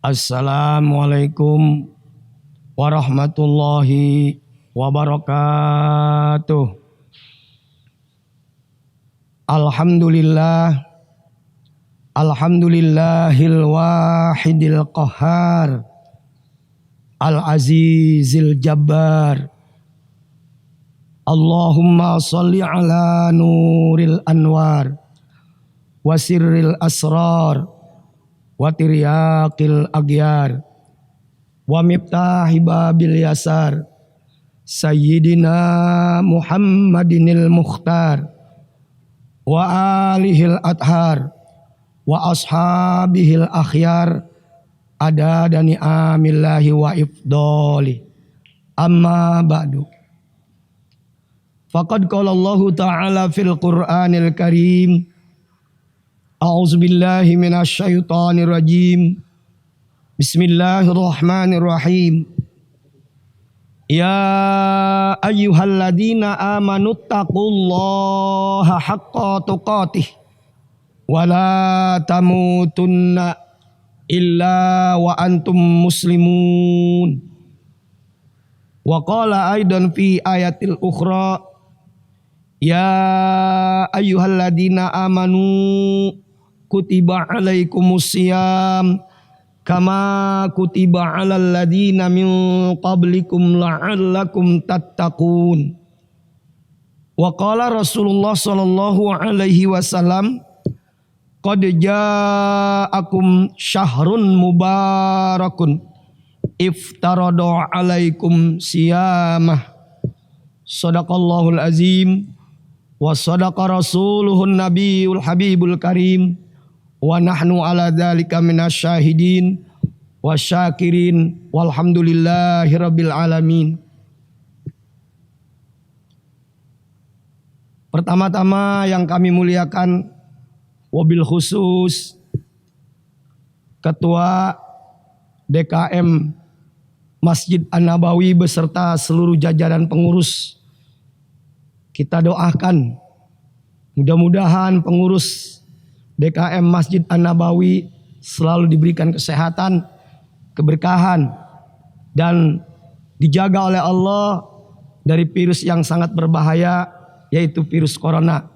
Assalamualaikum warahmatullahi wabarakatuh. Alhamdulillahil wahidil qahhar, al-azizil jabbar. Allahumma sholli ala nuril anwar wa sirril asrar wa tiryaqil aghyar wa miftahi babil yasar sayyidina Muhammadinil mukhtar wa alihil athar wa ashabihil akhyar adada ni'amillahi wa ifdoli. Amma ba'du. Faqad qala Allahu ta'ala fil Qur'anil Karim, a'udzubillahi minasyaitonir rajim. Bismillahirrahmanirrahim. Ya ayyuhalladzina amanu taqullaha haqqa tuqatih wa la tamutunna illa wa antum muslimun. Wa qala aidan fi ayatil ukhra, ya ayyuhalladzina amanu kutiba alaikumusiyam kama kutiba alal ladzina min qablikum la'allakum tattaqun. Wa qala Rasulullah sallallahu alaihi wasallam, qad ja'akum syahrun mubarakun iftarada alaikum siyamah. Shadaqallahul azim wa sadaqa rasuluhun nabiyul habibul karim wa nahnu ala dzalika minasyahidin wa syakirin walhamdulillahi rabbil alamin. Pertama-tama yang kami muliakan, wabil khusus Ketua DKM Masjid An-Nabawi beserta seluruh jajaran pengurus. Kita doakan mudah-mudahan pengurus DKM Masjid An-Nabawi selalu diberikan kesehatan, keberkahan, dan dijaga oleh Allah dari virus yang sangat berbahaya, yaitu virus corona.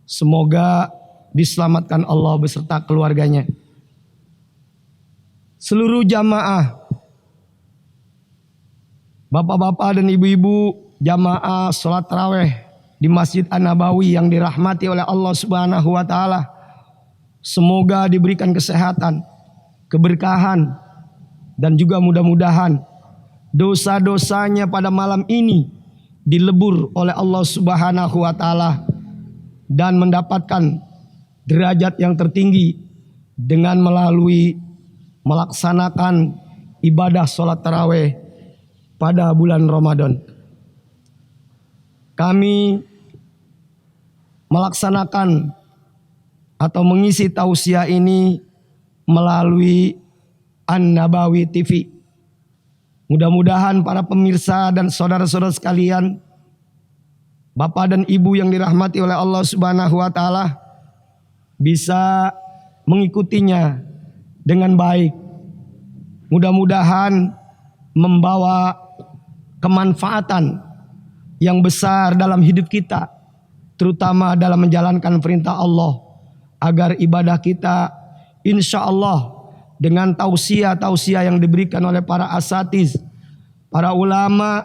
Semoga diselamatkan Allah beserta keluarganya. Seluruh jamaah, bapak-bapak dan ibu-ibu jamaah sholat tarawih di Masjid An-Nabawi yang dirahmati oleh Allah Subhanahu wa taala, semoga diberikan kesehatan, keberkahan, dan juga mudah-mudahan dosa-dosanya pada malam ini dilebur oleh Allah Subhanahu wa taala dan mendapatkan derajat yang tertinggi dengan melalui melaksanakan ibadah sholat tarawih pada bulan Ramadan. Kami melaksanakan atau mengisi tausiah ini melalui An-Nabawi TV. Mudah-mudahan para pemirsa dan saudara-saudara sekalian, bapak dan ibu yang dirahmati oleh Allah Subhanahu wa taala, bisa mengikutinya dengan baik. Mudah-mudahan membawa kemanfaatan yang besar dalam hidup kita, terutama dalam menjalankan perintah Allah, agar ibadah kita insya Allah dengan tausiah-tausiah yang diberikan oleh para asatiz, para ulama,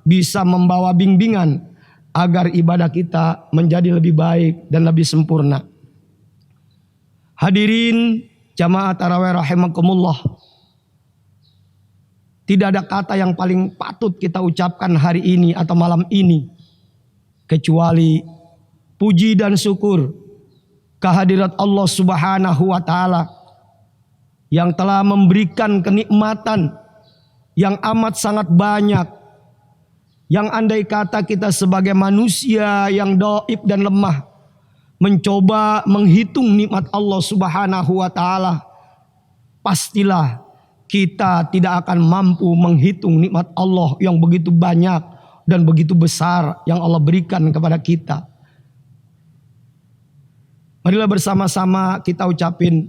bisa membawa bimbingan agar ibadah kita menjadi lebih baik dan lebih sempurna. Hadirin jamaah tarawih rahimakumullah, tidak ada kata yang paling patut kita ucapkan hari ini atau malam ini kecuali puji dan syukur kehadirat Allah Subhanahu wa taala yang telah memberikan kenikmatan yang amat sangat banyak, yang andai kata kita sebagai manusia yang dhaif dan lemah mencoba menghitung nikmat Allah Subhanahu wa taala, pastilah kita tidak akan mampu menghitung nikmat Allah yang begitu banyak dan begitu besar yang Allah berikan kepada kita. Marilah bersama-sama kita ucapin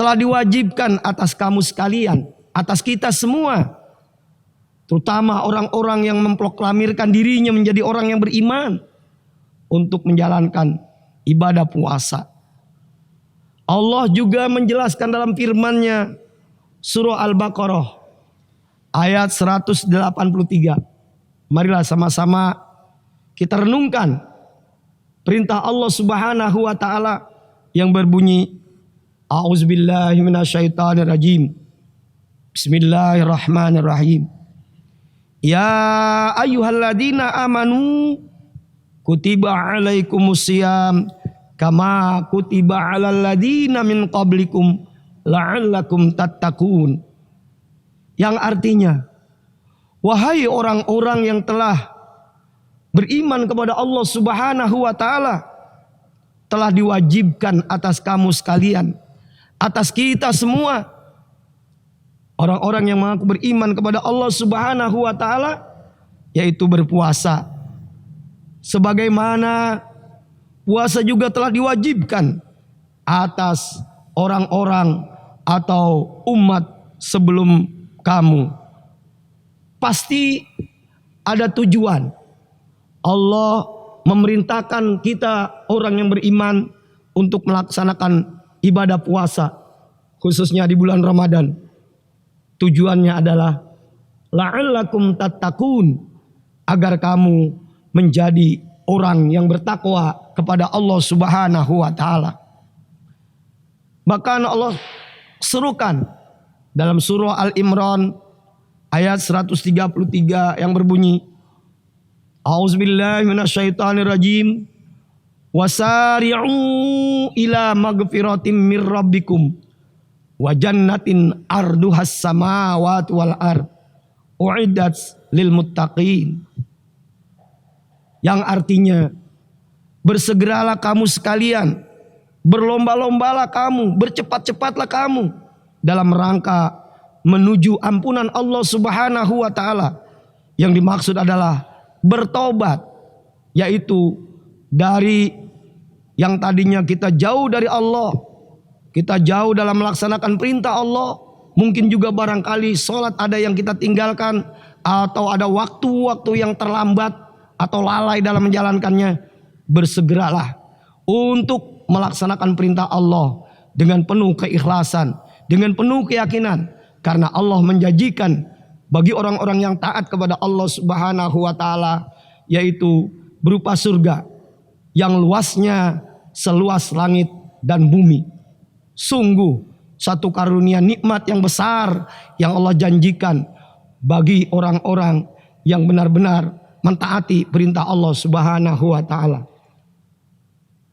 telah diwajibkan atas kamu sekalian, atas kita semua, terutama orang-orang yang memproklamirkan dirinya menjadi orang yang beriman, untuk menjalankan ibadah puasa. Allah juga menjelaskan dalam firman-Nya surah Al-Baqarah ayat 183. Marilah sama-sama kita renungkan perintah Allah Subhanahu wa taala yang berbunyi, A'udzubillahi minasyaitonirrajim. Bismillahirrahmanirrahim. Ya ayyuhalladzina amanu kutiba alaikumusiyam kama kutiba alal ladzina min qablikum la'allakum tattaqun. Yang artinya, wahai orang-orang yang telah beriman kepada Allah Subhanahu wa taala, telah diwajibkan atas kamu sekalian, atas kita semua, orang-orang yang mengaku beriman kepada Allah Subhanahu wa taala, yaitu berpuasa. Sebagaimana puasa juga telah diwajibkan atas orang-orang atau umat sebelum kamu. Pasti ada tujuan. Allah memerintahkan kita orang yang beriman untuk melaksanakan ibadah puasa, khususnya di bulan Ramadan. Tujuannya adalah la'allakum tattaqun, agar kamu menjadi orang yang bertakwa kepada Allah Subhanahu wa taala. Bahkan Allah serukan dalam surah Al-Imran ayat 133 yang berbunyi, A'udzubillahi minasyaitonirrajim. Wasari'u ila magfiratim mir rabbikum wa jannatin arduhas samawati wal ard uiddat lil muttaqin. Yang artinya, bersegeralah kamu sekalian, berlomba-lombalah kamu, bercepat-cepatlah kamu dalam rangka menuju ampunan Allah Subhanahu wa taala. Yang dimaksud adalah bertobat, yaitu dari yang tadinya kita jauh dari Allah, kita jauh dalam melaksanakan perintah Allah, mungkin juga barangkali sholat ada yang kita tinggalkan, atau ada waktu-waktu yang terlambat atau lalai dalam menjalankannya. Bersegeralah untuk melaksanakan perintah Allah dengan penuh keikhlasan, dengan penuh keyakinan, karena Allah menjanjikan bagi orang-orang yang taat kepada Allah Subhanahu wa taala, yaitu berupa surga yang luasnya seluas langit dan bumi. Sungguh satu karunia nikmat yang besar yang Allah janjikan bagi orang-orang yang benar-benar mentaati perintah Allah Subhanahu wa taala.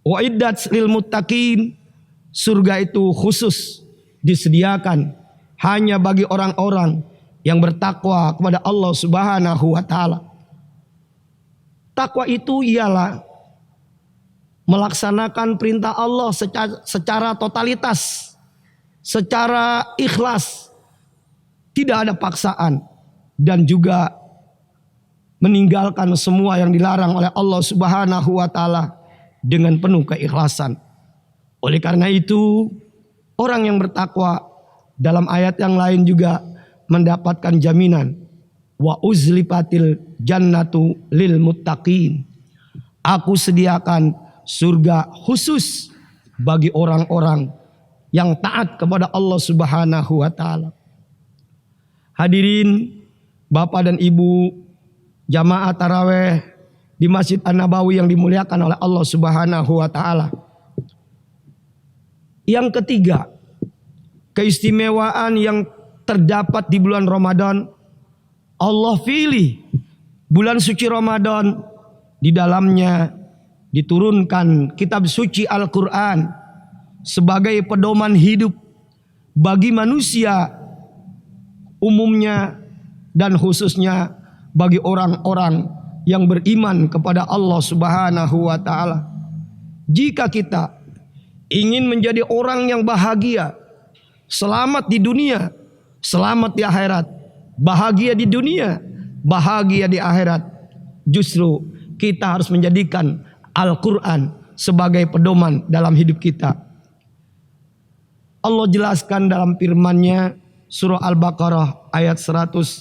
Wa'iddat lil muttaqin, surga itu khusus disediakan hanya bagi orang-orang yang bertakwa kepada Allah Subhanahu wa taala. Takwa itu ialah melaksanakan perintah Allah secara totalitas, secara ikhlas, tidak ada paksaan, dan juga meninggalkan semua yang dilarang oleh Allah Subhanahu wa taala dengan penuh keikhlasan. Oleh karena itu, orang yang bertakwa dalam ayat yang lain juga mendapatkan jaminan, wa uzlifatil jannatu lil muttaqin. Aku sediakan surga khusus bagi orang-orang yang taat kepada Allah Subhanahu wa taala. Hadirin Bapak dan Ibu jamaah tarawih di Masjid An-Nabawi yang dimuliakan oleh Allah Subhanahu wa taala. Yang ketiga, keistimewaan yang terdapat di bulan Ramadan, Allah pilih bulan suci Ramadan, di dalamnya diturunkan kitab suci Al-Quran sebagai pedoman hidup bagi manusia umumnya dan khususnya bagi orang-orang yang beriman kepada Allah Subhanahu wa taala. Jika kita ingin menjadi orang yang bahagia, selamat di dunia, selamat di akhirat, bahagia di dunia, bahagia di akhirat, justru kita harus menjadikan Al-Quran sebagai pedoman dalam hidup kita. Allah jelaskan dalam firman-Nya surah Al-Baqarah ayat 185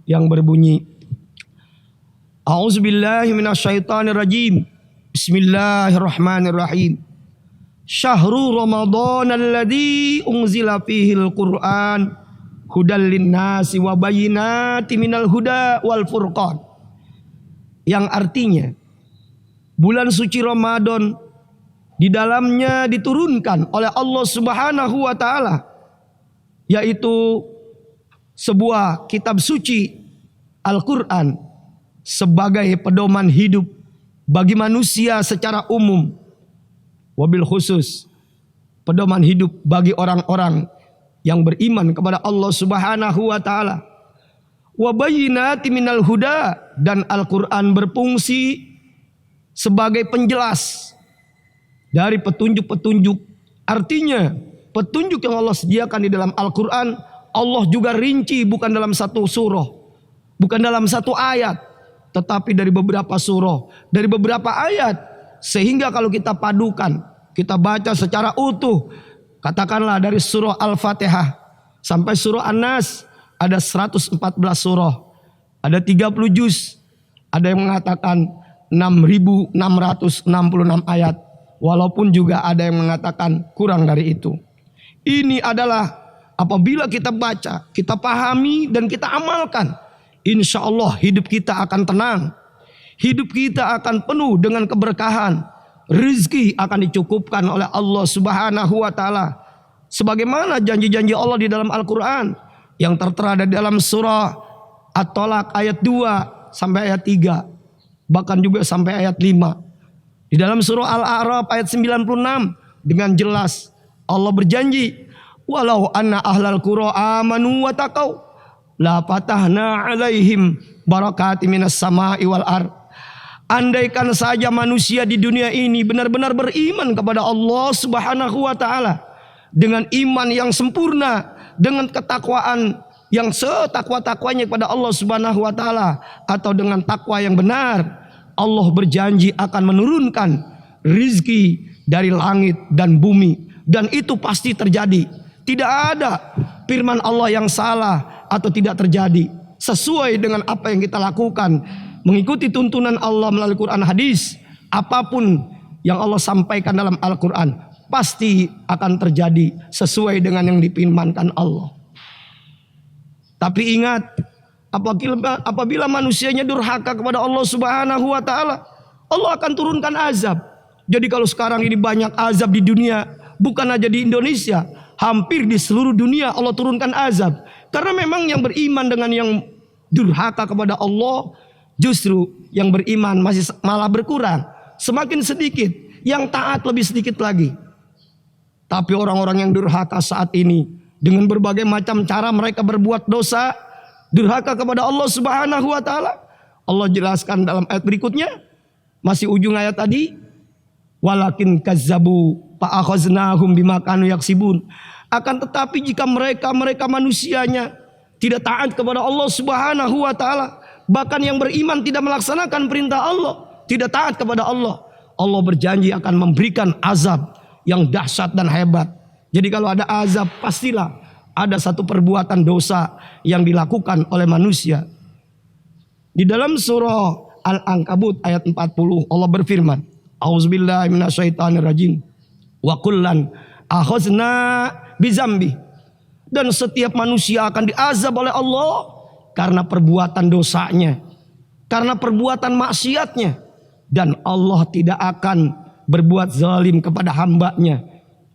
yang berbunyi, A'udzubillahi minasyaitonirrajim. Bismillahirrahmanirrahim. Syahrul Ramadan alladzi unzila fihil Qur'an hudal linnasi wa bayyinatin minal huda wal furqan. Yang artinya bulan suci Ramadan di dalamnya diturunkan oleh Allah Subhanahu wa taala, yaitu sebuah kitab suci Al-Qur'an sebagai pedoman hidup bagi manusia secara umum, wabil khusus pedoman hidup bagi orang-orang yang beriman kepada Allah Subhanahu wa taala. Wa bayyinatin minal huda, dan Al-Qur'an berfungsi sebagai penjelas dari petunjuk-petunjuk. Artinya petunjuk yang Allah sediakan di dalam Al-Qur'an, Allah juga rinci bukan dalam satu surah, bukan dalam satu ayat, tetapi dari beberapa surah, dari beberapa ayat. Sehingga kalau kita padukan, kita baca secara utuh, katakanlah dari surah Al-Fatihah sampai surah An-Nas, ada 114 surah, ada 30 juz, ada yang mengatakan 6.666 ayat, walaupun juga ada yang mengatakan kurang dari itu. Ini adalah apabila kita baca, kita pahami dan kita amalkan, insya Allah hidup kita akan tenang, hidup kita akan penuh dengan keberkahan, rezeki akan dicukupkan oleh Allah Subhanahu wa taala, sebagaimana janji-janji Allah di dalam Al-Qur'an yang tertera di dalam surah At-Tolak ayat 2 sampai ayat 3, bahkan juga sampai ayat 5. Di dalam surah Al-A'raf ayat 96 dengan jelas Allah berjanji, walau anna ahlal qura amanu wa taqau la fatahna alaihim barakatim minas sama'i wal ard. Andaikan saja manusia di dunia ini benar-benar beriman kepada Allah Subhanahu wa taala dengan iman yang sempurna, dengan ketakwaan yang setakwa-takwanya kepada Allah Subhanahu wa taala, atau dengan takwa yang benar, Allah berjanji akan menurunkan rizki dari langit dan bumi, dan itu pasti terjadi. Tidak ada firman Allah yang salah atau tidak terjadi, sesuai dengan apa yang kita lakukan, mengikuti tuntunan Allah melalui Quran hadis. Apapun yang Allah sampaikan dalam Al-Quran pasti akan terjadi sesuai dengan yang difirmankan Allah. Tapi ingat, apabila manusianya durhaka kepada Allah Subhanahu wa taala, Allah akan turunkan azab. Jadi kalau sekarang ini banyak azab di dunia, bukan aja di Indonesia, hampir di seluruh dunia Allah turunkan azab. Karena memang yang beriman dengan yang durhaka kepada Allah, justru yang beriman masih malah berkurang, semakin sedikit, yang taat lebih sedikit lagi. Tapi orang-orang yang durhaka saat ini, dengan berbagai macam cara mereka berbuat dosa, durhaka kepada Allah Subhanahu wa taala. Allah jelaskan dalam ayat berikutnya, masih ujung ayat tadi, walakin kazzabu fa akhaznahum bima kanu yaksibun. Akan tetapi jika mereka manusianya tidak taat kepada Allah Subhanahu wa taala, bahkan yang beriman tidak melaksanakan perintah Allah, tidak taat kepada Allah, Allah berjanji akan memberikan azab yang dahsyat dan hebat. Jadi kalau ada azab, pastilah ada satu perbuatan dosa yang dilakukan oleh manusia. Di dalam surah Al-Ankabut ayat 40, Allah berfirman, A'udzubillahi minasyaitonirrajim. Wa kullan akhazna bizambi. Dan setiap manusia akan diazab oleh Allah karena perbuatan dosanya, karena perbuatan maksiatnya. Dan Allah tidak akan berbuat zalim kepada hambanya.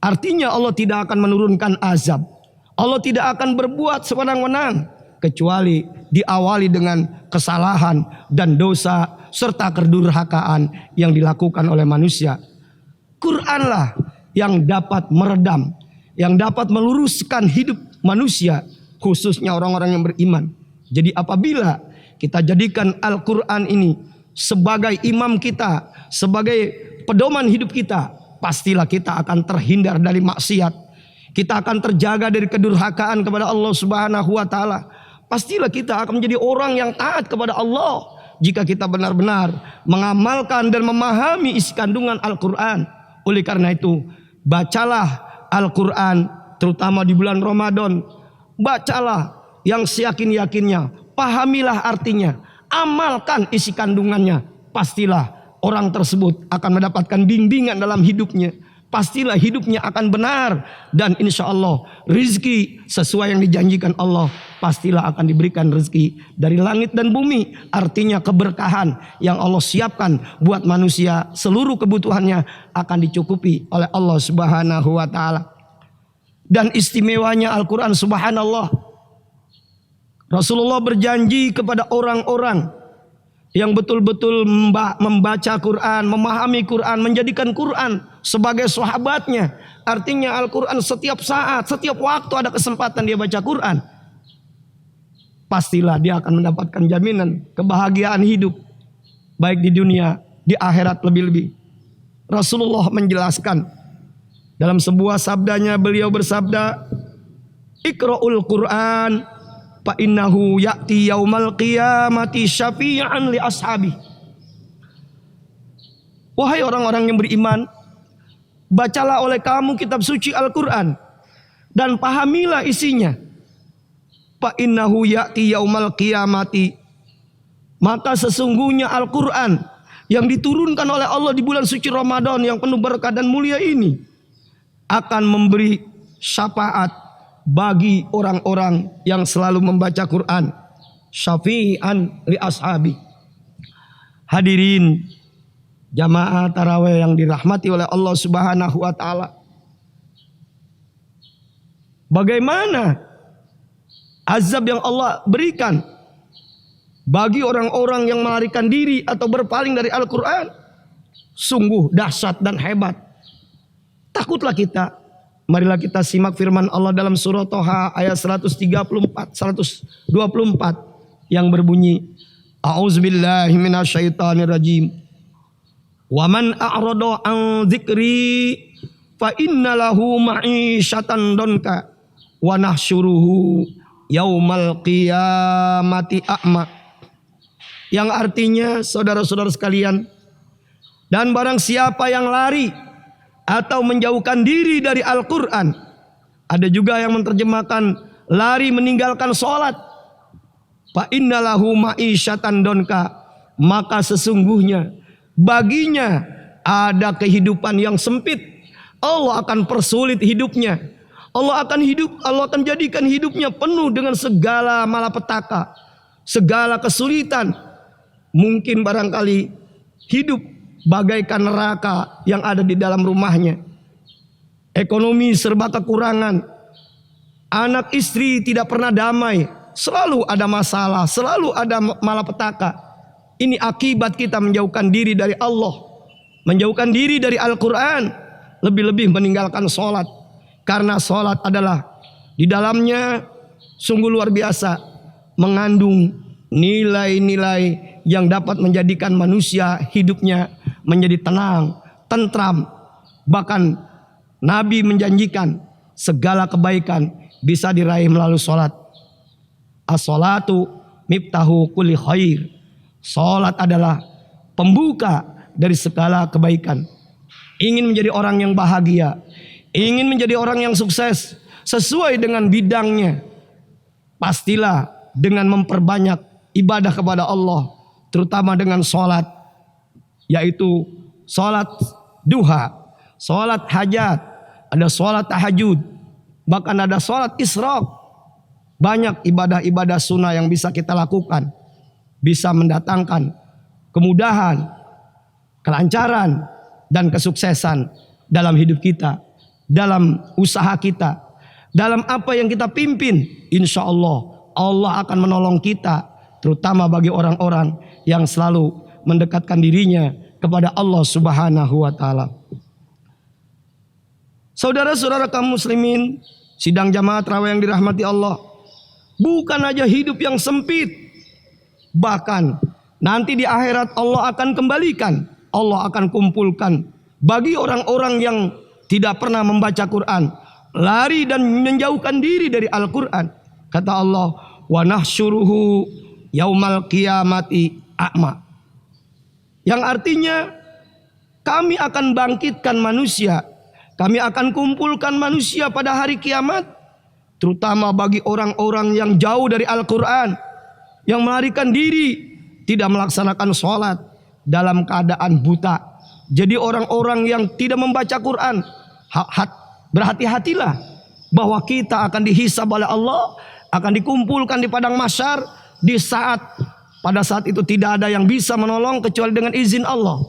Artinya Allah tidak akan menurunkan azab, Allah tidak akan berbuat sewenang-wenang, kecuali diawali dengan kesalahan dan dosa serta kedurhakaan yang dilakukan oleh manusia. Quranlah yang dapat meredam, yang dapat meluruskan hidup manusia, khususnya orang-orang yang beriman. Jadi apabila kita jadikan Al-Quran ini sebagai imam kita, sebagai pedoman hidup kita, pastilah kita akan terhindar dari maksiat. Kita akan terjaga dari kedurhakaan kepada Allah Subhanahu wa taala. Pastilah kita akan menjadi orang yang taat kepada Allah jika kita benar-benar mengamalkan dan memahami isi kandungan Al-Quran. Oleh karena itu, bacalah Al-Quran, terutama di bulan Ramadan. Bacalah yang seyakin-yakinnya, pahamilah artinya, amalkan isi kandungannya. Pastilah orang tersebut akan mendapatkan bimbingan dalam hidupnya. Pastilah hidupnya akan benar. Dan insya Allah rizki sesuai yang dijanjikan Allah, pastilah akan diberikan rezeki dari langit dan bumi. Artinya keberkahan yang Allah siapkan buat manusia, seluruh kebutuhannya akan dicukupi oleh Allah Subhanahu wa ta'ala. Dan istimewanya Al-Quran, subhanallah, Rasulullah berjanji kepada orang-orang yang betul-betul membaca Quran, memahami Quran, menjadikan Quran sebagai sahabatnya. Artinya Al-Quran setiap saat, setiap waktu ada kesempatan dia baca Quran, pastilah dia akan mendapatkan jaminan kebahagiaan hidup, baik di dunia, di akhirat lebih-lebih. Rasulullah menjelaskan dalam sebuah sabdanya, beliau bersabda, "Iqra'ul Quran fa innahu ya'ti yaumal qiyamati syafi'an li ashabi." Wahai orang-orang yang beriman, bacalah oleh kamu kitab suci Al-Quran dan pahamilah isinya. Fa innahu ya'ti yaumal qiyamati, maka sesungguhnya Al-Quran yang diturunkan oleh Allah di bulan suci Ramadan yang penuh berkah dan mulia ini akan memberi syafaat bagi orang-orang yang selalu membaca Quran, syafi'an li ashabi. Hadirin jamaah tarawih yang dirahmati oleh Allah Subhanahu wa ta'ala, bagaimana azab yang Allah berikan bagi orang-orang yang melarikan diri atau berpaling dari Al-Quran, sungguh dahsyat dan hebat. Takutlah kita. Marilah kita simak firman Allah dalam surah Toha ayat 124 yang berbunyi, A'udzubillahi minasyaitonirrajim. Wa man a'rada an dzikri fa innalahu ma'isyatan donka wa nahsyuruhu yaumal qiyamati a'ma. Yang artinya, saudara-saudara sekalian, dan barang siapa yang lari atau menjauhkan diri dari Al-Quran, ada juga yang menerjemahkan lari meninggalkan sholat, fa innalahu ma'isyatan donka, maka sesungguhnya baginya ada kehidupan yang sempit. Allah akan persulit hidupnya. Allah akan jadikan hidupnya penuh dengan segala malapetaka, segala kesulitan. Mungkin barangkali hidup bagaikan neraka yang ada di dalam rumahnya. Ekonomi serba kekurangan. Anak istri tidak pernah damai. Selalu ada masalah, selalu ada malapetaka. Ini akibat kita menjauhkan diri dari Allah, menjauhkan diri dari Al-Quran, lebih-lebih meninggalkan sholat. Karena sholat adalah di dalamnya sungguh luar biasa, mengandung nilai-nilai yang dapat menjadikan manusia hidupnya menjadi tenang, tentram. Bahkan Nabi menjanjikan segala kebaikan bisa diraih melalui sholat. As-sholatu miftahu kulli khair. Sholat adalah pembuka dari segala kebaikan. Ingin menjadi orang yang bahagia, ingin menjadi orang yang sukses sesuai dengan bidangnya, pastilah dengan memperbanyak ibadah kepada Allah, terutama dengan sholat, yaitu sholat duha, sholat hajat, ada sholat tahajud, bahkan ada sholat isyraq. Banyak ibadah-ibadah sunnah yang bisa kita lakukan, bisa mendatangkan kemudahan, kelancaran, dan kesuksesan dalam hidup kita, dalam usaha kita, dalam apa yang kita pimpin. Insya Allah, Allah akan menolong kita, terutama bagi orang-orang yang selalu mendekatkan dirinya kepada Allah Subhanahu wa ta'ala. Saudara-saudara kaum muslimin, sidang jamaah tarawih yang dirahmati Allah, bukan aja hidup yang sempit, bahkan nanti di akhirat Allah akan kembalikan, Allah akan kumpulkan bagi orang-orang yang tidak pernah membaca Quran, lari dan menjauhkan diri dari Al-Quran. Kata Allah, wa nahsyuruhu yaumal qiyamati a'ma. Yang artinya kami akan bangkitkan manusia Kami akan kumpulkan manusia pada hari kiamat, terutama bagi orang-orang yang jauh dari Al-Quran, yang melarikan diri, tidak melaksanakan sholat, dalam keadaan buta. Jadi orang-orang yang tidak membaca Quran, berhati-hatilah bahwa kita akan dihisab oleh Allah, akan dikumpulkan di padang mahsyar pada saat itu tidak ada yang bisa menolong kecuali dengan izin Allah.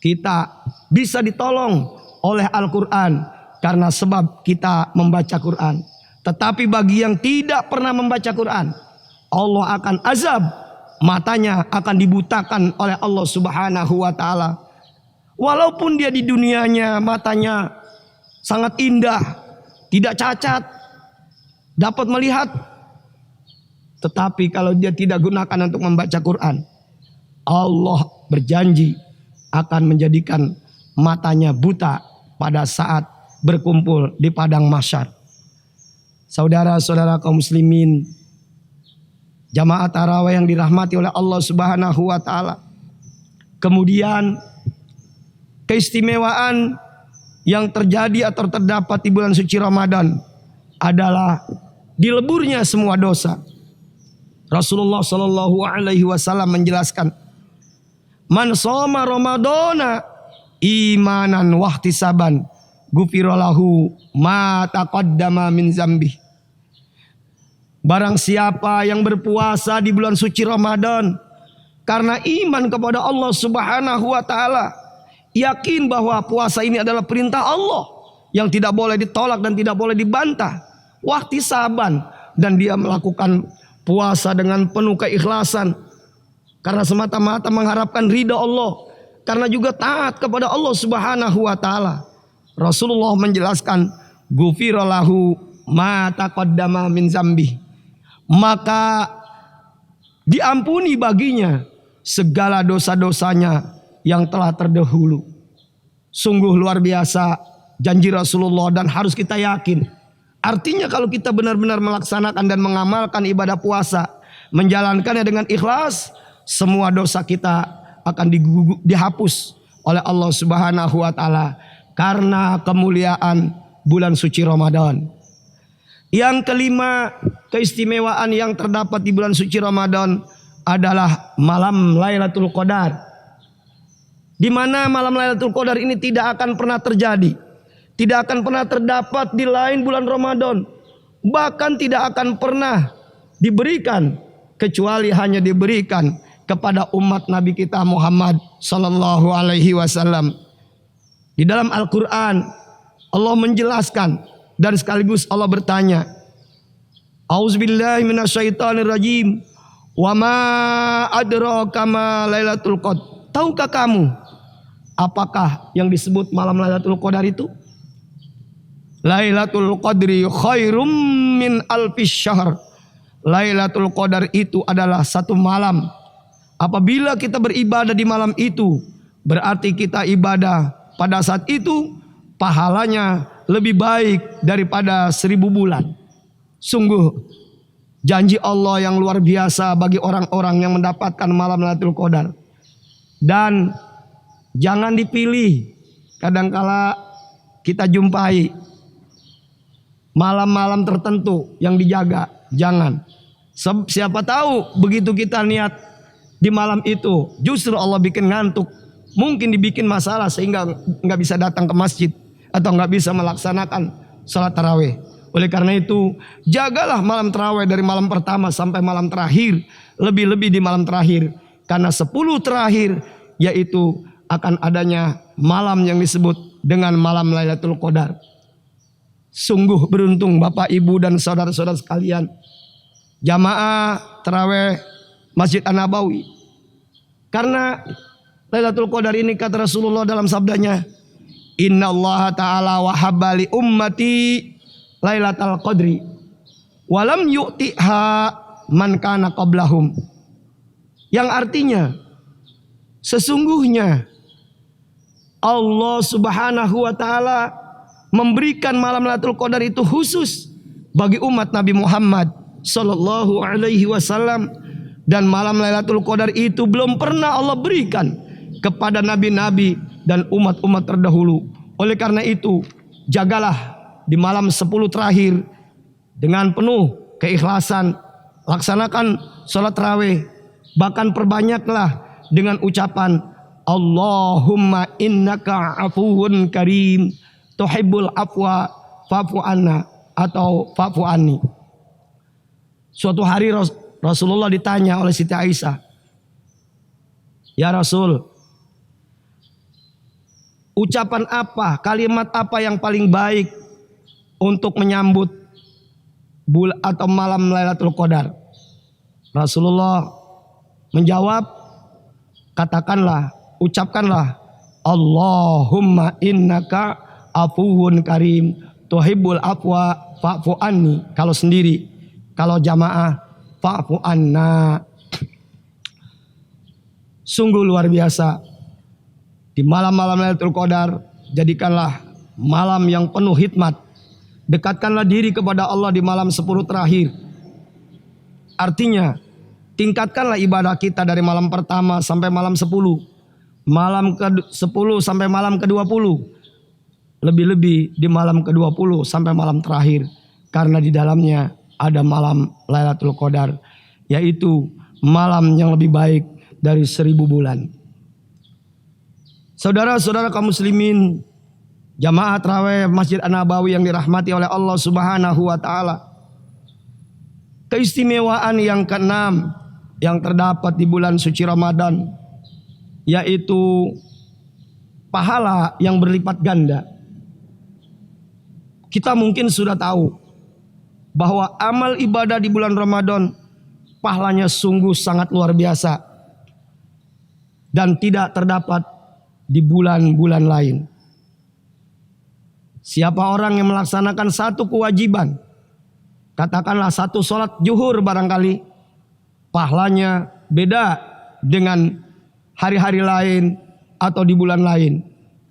Kita bisa ditolong oleh Al-Quran karena sebab kita membaca Quran. Tetapi bagi yang tidak pernah membaca Quran, Allah akan azab, matanya akan dibutakan oleh Allah Subhanahu wa taala. Walaupun dia di dunianya matanya sangat indah, tidak cacat, dapat melihat, tetapi kalau dia tidak gunakan untuk membaca Quran, Allah berjanji akan menjadikan matanya buta pada saat berkumpul di padang mahsyar. Saudara-saudara kaum muslimin, jamaah tarawih yang dirahmati oleh Allah Subhanahu wa taala. Kemudian keistimewaan yang terjadi atau terdapat di bulan suci Ramadan adalah dileburnya semua dosa. Rasulullah Shallallahu alaihi wasallam menjelaskan, "Man shoma Ramadana imanan wahtisaban, ghufira lahu ma taqaddama min dzambi." Barang siapa yang berpuasa di bulan suci Ramadan karena iman kepada Allah Subhanahu wa taala, yakin bahwa puasa ini adalah perintah Allah yang tidak boleh ditolak dan tidak boleh dibantah, wahtisaban, dan dia melakukan puasa dengan penuh keikhlasan karena semata-mata mengharapkan ridha Allah, karena juga taat kepada Allah Subhanahu wa taala. Rasulullah menjelaskan, ghufira lahu ma taqaddama min dzambi, maka diampuni baginya segala dosa-dosanya yang telah terdahulu. Sungguh luar biasa janji Rasulullah dan harus kita yakin. Artinya kalau kita benar-benar melaksanakan dan mengamalkan ibadah puasa, menjalankannya dengan ikhlas, semua dosa kita akan dihapus oleh Allah Subhanahu wa taala karena kemuliaan bulan suci Ramadan. Yang kelima, keistimewaan yang terdapat di bulan suci Ramadan adalah malam Lailatul Qadar, di mana malam Lailatul Qadar ini tidak akan pernah terjadi, tidak akan pernah terdapat di lain bulan Ramadan, bahkan tidak akan pernah diberikan kecuali hanya diberikan kepada umat Nabi kita Muhammad sallallahu alaihi wasallam. Di dalam Al-Quran Allah menjelaskan dan sekaligus Allah bertanya, Auzubillahi minasyaitonirrajim, wa ma adraka ma Lailatul Qadar. Tahukah kamu apakah yang disebut malam Lailatul Qadar itu? Lailatul Qadri khairum min alfis syahr. Lailatul Qadar itu adalah satu malam. Apabila kita beribadah di malam itu, berarti kita ibadah pada saat itu pahalanya lebih baik daripada 1000 bulan. Sungguh janji Allah yang luar biasa bagi orang-orang yang mendapatkan malam Lailatul Qadar. Dan jangan dipilih. Kadangkala kita jumpai malam-malam tertentu yang dijaga. Jangan. Siapa tahu begitu kita niat di malam itu, justru Allah bikin ngantuk. Mungkin dibikin masalah sehingga nggak bisa datang ke masjid atau nggak bisa melaksanakan sholat tarawih. Oleh karena itu, jagalah malam tarawih dari malam pertama sampai malam terakhir, lebih-lebih di malam terakhir, karena 10 terakhir yaitu akan adanya malam yang disebut dengan malam Lailatul Qadar. Sungguh beruntung Bapak Ibu dan saudara-saudara sekalian, jamaah tarawih Masjid An-Nabawi, karena Lailatul Qadar ini kata Rasulullah dalam sabdanya, Inna Allah Ta'ala wahabba li ummati Lailatul Qadri walam yu'tiha man kana qablahum. Yang artinya sesungguhnya Allah Subhanahu wa taala memberikan malam Lailatul Qadar itu khusus bagi umat Nabi Muhammad sallallahu alaihi wasallam, dan malam Lailatul Qadar itu belum pernah Allah berikan kepada nabi-nabi dan umat-umat terdahulu. Oleh karena itu, jagalah di malam 10 terakhir dengan penuh keikhlasan, laksanakan sholat tarawih, bahkan perbanyaklah dengan ucapan Allahumma innaka afuwun karim tuhibbul afwa fa'fu anna atau fa'fu anni. Suatu hari Rasulullah ditanya oleh Siti Aisyah, "Ya Rasul, ucapan apa, kalimat apa yang paling baik untuk menyambut atau malam Lailatul Qadar?" Rasulullah menjawab, "Katakanlah, ucapkanlah Allahumma innaka afuwun karim tuhibbul afwa fa'fu anni." Kalau sendiri, kalau jamaah fa'fu anna. Sungguh luar biasa. Di malam-malam Lailatul Qadar, jadikanlah malam yang penuh hikmat. Dekatkanlah diri kepada Allah di malam 10 terakhir. Artinya, tingkatkanlah ibadah kita dari malam pertama sampai malam 10. Malam ke-10 sampai malam ke-20. Lebih-lebih di malam ke-20 sampai malam terakhir. Karena di dalamnya ada malam Lailatul Qadar. Yaitu malam yang lebih baik dari 1000 bulan. Saudara-saudara kaum muslimin, jamaah tarawih Masjid An-Nabawi yang dirahmati oleh Allah Subhanahu wa taala. Keistimewaan yang ke-6 yang terdapat di bulan suci Ramadan, yaitu pahala yang berlipat ganda. Kita mungkin sudah tahu bahwa amal ibadah di bulan Ramadan pahalanya sungguh sangat luar biasa dan tidak terdapat di bulan-bulan lain. Siapa orang yang melaksanakan satu kewajiban, katakanlah satu sholat zuhur barangkali, pahalanya beda dengan hari-hari lain atau di bulan lain.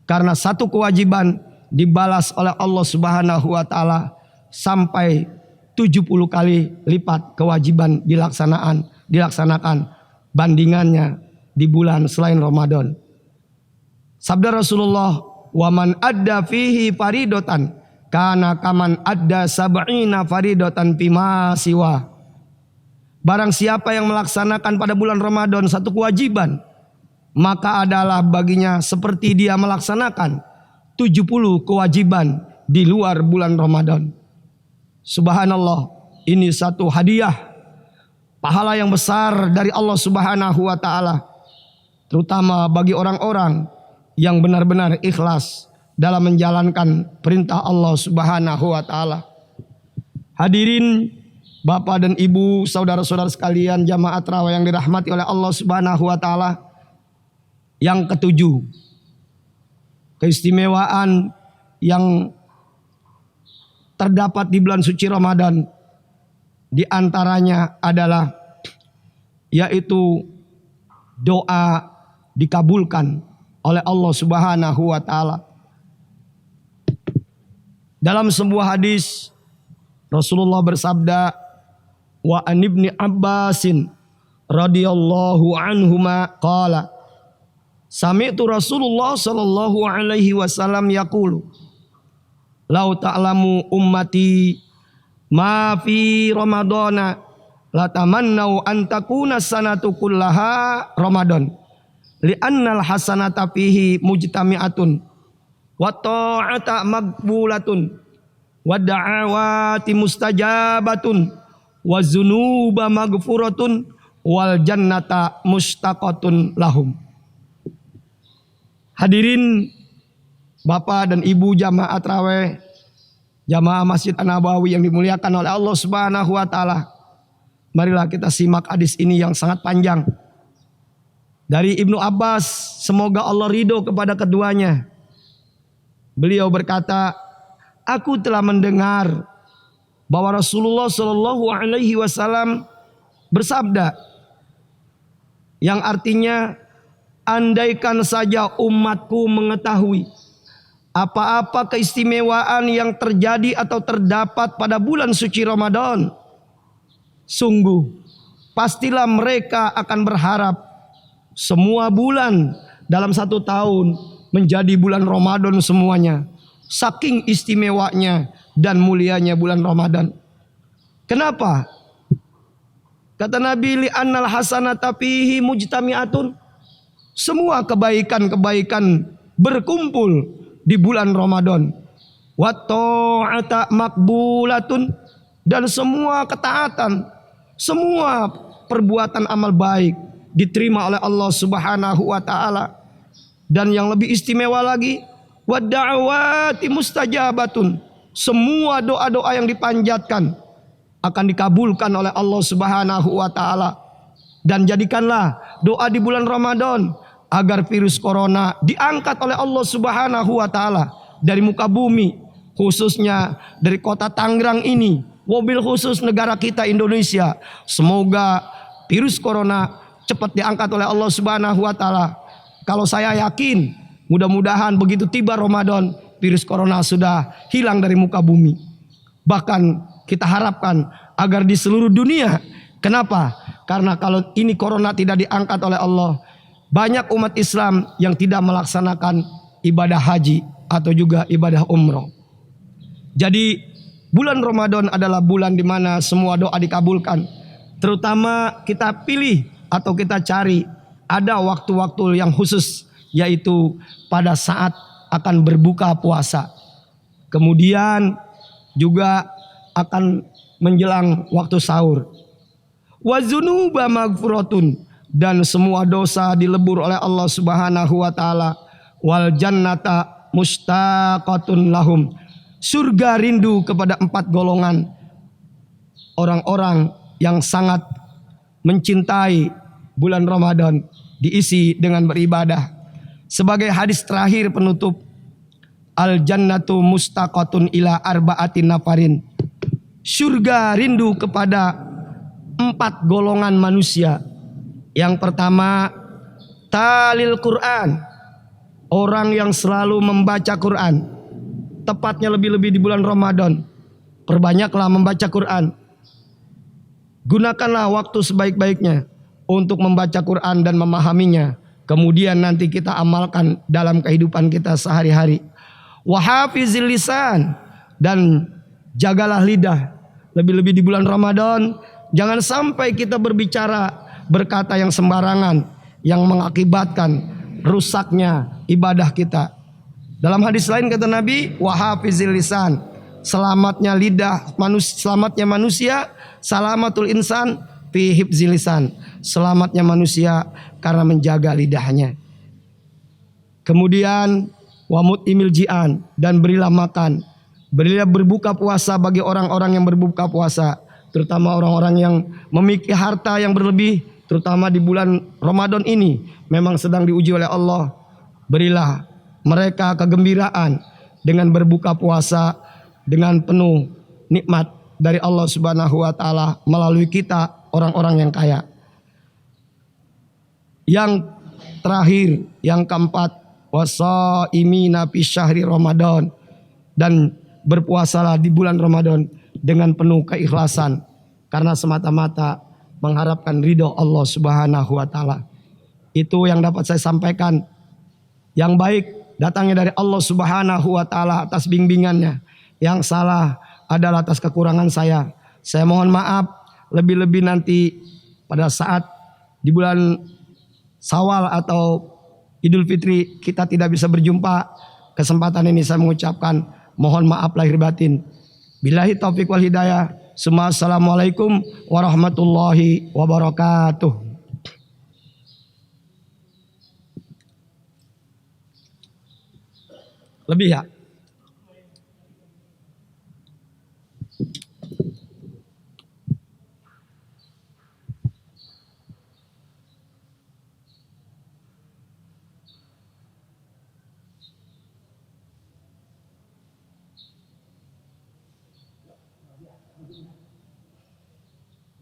Karena satu kewajiban dibalas oleh Allah Subhanahu wa taala sampai 70 kali lipat kewajiban dilaksanakan bandingannya di bulan selain Ramadan. Sabda Rasulullah, "Wa man adda fihi faridatan kana kaman adda sab'ina faridatan fima siwa." Barang siapa yang melaksanakan pada bulan Ramadan satu kewajiban, maka adalah baginya seperti dia melaksanakan 70 kewajiban di luar bulan Ramadan. Subhanallah, ini satu hadiah pahala yang besar dari Allah Subhanahu wa taala, terutama bagi orang-orang yang benar-benar ikhlas dalam menjalankan perintah Allah Subhanahu wa taala. Hadirin Bapak dan Ibu, saudara-saudara sekalian, jamaah tarawih yang dirahmati oleh Allah Subhanahu wa taala. Yang ke-7, keistimewaan yang terdapat di bulan suci Ramadan, di antaranya adalah yaitu doa dikabulkan oleh Allah Subhanahu wa taala. Dalam sebuah hadis Rasulullah bersabda, "Wa an ibni Abbasin radhiyallahu anhuma qala sami'tu Rasulullah sallallahu alaihi wasallam yaqulu lau ta'lamu ummati ma fi ramadana latamannau an takuna sanatu kullaha Ramadan li'annal hasanata fihi mujtami'atun wa ta'ata maqbulatun wa da'awati mustajabatun wa zunuba maghfuratun wal jannata mustaqatun lahum." Hadirin Bapak dan Ibu jamaah tarawih, jamaah Masjid An-Nabawi yang dimuliakan oleh Allah Subhanahu wa taala. Marilah kita simak hadis ini yang sangat panjang. Dari Ibnu Abbas, semoga Allah ridho kepada keduanya. Beliau berkata, "Aku telah mendengar bahwa Rasulullah Shallallahu alaihi wasallam bersabda," yang artinya, andaikan saja umatku mengetahui apa-apa keistimewaan yang terjadi atau terdapat pada bulan suci Ramadan, sungguh pastilah mereka akan berharap semua bulan dalam satu tahun menjadi bulan Ramadan semuanya. Saking istimewanya dan mulianya bulan Ramadan. Kenapa? Kata Nabi, li'annal hasanata fihi mujtami'atun. Semua kebaikan-kebaikan berkumpul di bulan Ramadan. Wa ta'ata makbulatun, dan semua ketaatan, semua perbuatan amal baik diterima oleh Allah Subhanahu wa taala. Dan yang lebih istimewa lagi, wa da'awati mustajabatun. Semua doa-doa yang dipanjatkan akan dikabulkan oleh Allah Subhanahu wa taala. Dan jadikanlah doa di bulan Ramadan agar virus corona diangkat oleh Allah Subhanahu wa taala dari muka bumi, khususnya dari kota Tangerang ini, wabil khusus negara kita Indonesia. Semoga virus corona cepat diangkat oleh Allah Subhanahu wa taala. Kalau saya yakin, mudah-mudahan begitu tiba Ramadan, virus corona sudah hilang dari muka bumi. Bahkan kita harapkan agar di seluruh dunia. Kenapa? Karena kalau ini corona tidak diangkat oleh Allah, banyak umat Islam yang tidak melaksanakan ibadah haji atau juga ibadah umroh. Jadi bulan Ramadan adalah bulan di mana semua doa dikabulkan. Terutama kita pilih atau kita cari ada waktu-waktu yang khusus, yaitu pada saat akan berbuka puasa. Kemudian juga akan menjelang waktu sahur. Wa dzunuba maghfuratun, dan semua dosa dilebur oleh Allah Subhanahu wa taala. Wal jannata mustaqatun lahum, surga rindu kepada 4 golongan orang-orang yang sangat mencintai bulan Ramadan, diisi dengan beribadah. Sebagai hadis terakhir penutup, al jannatu mustaqatun ila arba'atin nafarin, surga rindu kepada 4 golongan manusia. Yang pertama, talil Quran, orang yang selalu membaca Quran. Tepatnya lebih-lebih di bulan Ramadan, perbanyaklah membaca Quran. Gunakanlah waktu sebaik-baiknya untuk membaca Quran dan memahaminya. Kemudian nanti kita amalkan dalam kehidupan kita sehari-hari. Wa hafizil lisan, dan jagalah lidah. Lebih-lebih di bulan Ramadan, jangan sampai kita berbicara, berkata yang sembarangan, yang mengakibatkan rusaknya ibadah kita. Dalam hadis lain kata Nabi, wa hafizil lisan, selamatnya lidah manusia, selamatnya manusia, salamatul insan fi hifzil lisan, selamatnya manusia karena menjaga lidahnya. Kemudian wamut imil jian, dan berilah makan, berilah berbuka puasa bagi orang-orang yang berbuka puasa, terutama orang-orang yang memiliki harta yang berlebih, terutama di bulan Ramadan ini memang sedang diuji oleh Allah. Berilah mereka kegembiraan dengan berbuka puasa dengan penuh nikmat dari Allah Subhanahu wa taala melalui kita orang-orang yang kaya. Yang terakhir, yang keempat, wasaimina fi syahri Ramadan, dan berpuasalah di bulan Ramadan dengan penuh keikhlasan karena semata-mata mengharapkan ridho Allah Subhanahu wa taala. Itu yang dapat saya sampaikan. Yang baik datangnya dari Allah Subhanahu wa taala atas bimbingannya. Yang salah adalah atas kekurangan saya. Saya mohon maaf, lebih-lebih nanti pada saat di bulan Syawal atau Idul Fitri kita tidak bisa berjumpa. Kesempatan ini saya mengucapkan mohon maaf lahir batin. Billahi taufik wal hidayah. Assalamualaikum warahmatullahi wabarakatuh. Lebih ya?